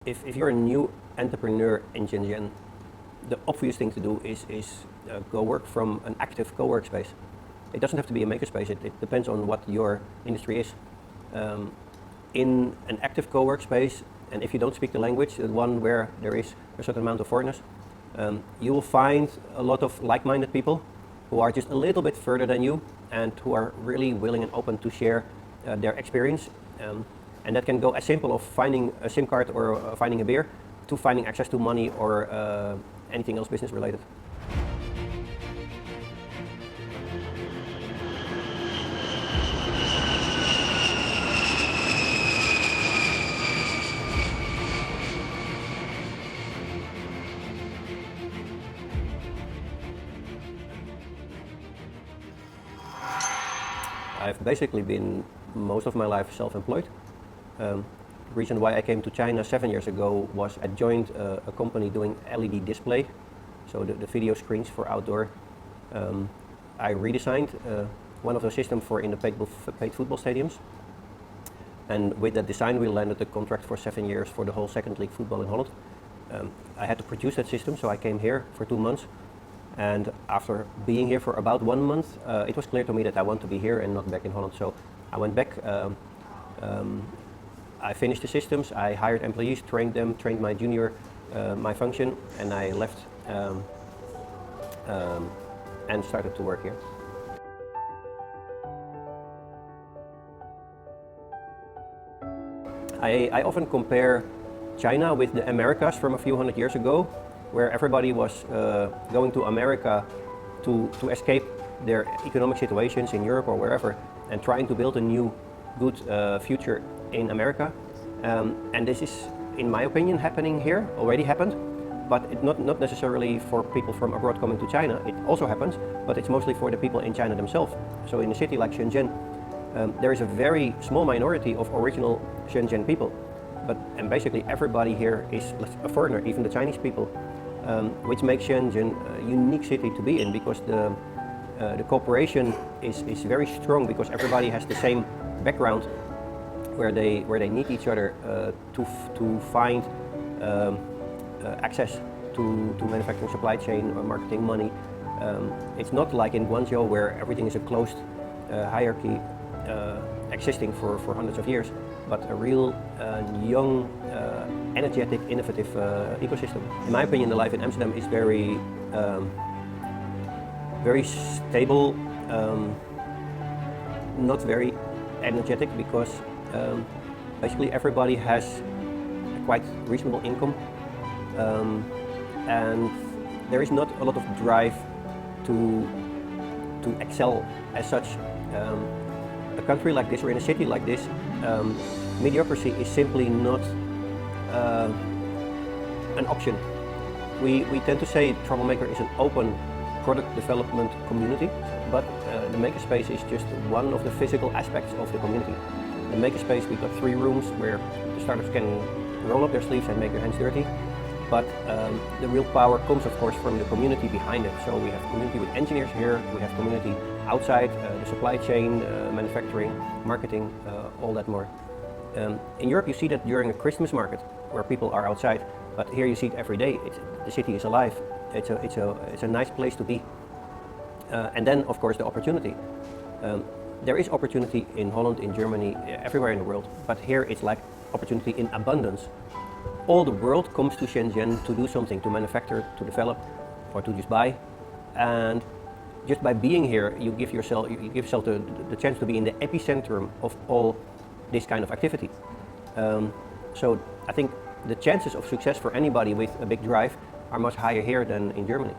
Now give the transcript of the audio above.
if you're a new entrepreneur in Shenzhen, the obvious thing to do is go work from an active co-work space. It doesn't have to be a makerspace, it depends on what your industry is. In an active co-work space, and if you don't speak the language, the one where there is a certain amount of foreigners, you will find a lot of like-minded people who are just a little bit further than you and who are really willing and open to share their experience. And that can go as simple as finding a SIM card or finding a beer to finding access to money or anything else business related. I've basically been most of my life self-employed. The reason why I came to China 7 years ago was I joined a company doing LED display, so the video screens for outdoor. I redesigned one of the systems for in the paid football stadiums, and with that design we landed the contract for 7 years for the whole second league football in Holland. I had to produce that system, so I came here for 2 months. And after being here for about 1 month, it was clear to me that I want to be here and not back in Holland. So I went back, I finished the systems, I hired employees, trained them, trained my junior, my function, and I left and started to work here. I often compare China with the Americas from a few hundred years ago, where everybody was going to America to escape their economic situations in Europe or wherever and trying to build a new good future in America. And this is, in my opinion, happening here, already happened, but it not necessarily for people from abroad coming to China. It also happens, but it's mostly for the people in China themselves. So in a city like Shenzhen, there is a very small minority of original Shenzhen people, and basically everybody here is a foreigner, even the Chinese people. Which makes Shenzhen a unique city to be in, because the cooperation is very strong, because everybody has the same background where they need each other to find access to manufacturing, supply chain, or marketing, money. It's not like in Guangzhou where everything is a closed hierarchy existing for hundreds of years, but a real young, energetic, innovative ecosystem. In my opinion, the life in Amsterdam is very stable, not very energetic, because basically everybody has a quite reasonable income, and there is not a lot of drive to excel as such. A country like this, or in a city like this, mediocrity is simply not an option. We tend to say Troublemaker is an open product development community, but the makerspace is just one of the physical aspects of the community. In the makerspace we've got 3 rooms where the startups can roll up their sleeves and make their hands dirty, but the real power comes of course from the community behind it. So we have community with engineers here, we have community outside, the supply chain, manufacturing, marketing, all that more. In Europe you see that during a Christmas market where people are outside, but here you see it every day. The city is alive. It's a nice place to be. And then of course the opportunity. There is opportunity in Holland, in Germany, everywhere in the world, but here it's like opportunity in abundance. All the world comes to Shenzhen to do something, to manufacture, to develop, or to just buy. And just by being here, you give yourself the chance to be in the epicenter of all this kind of activity. So I think the chances of success for anybody with a big drive are much higher here than in Germany.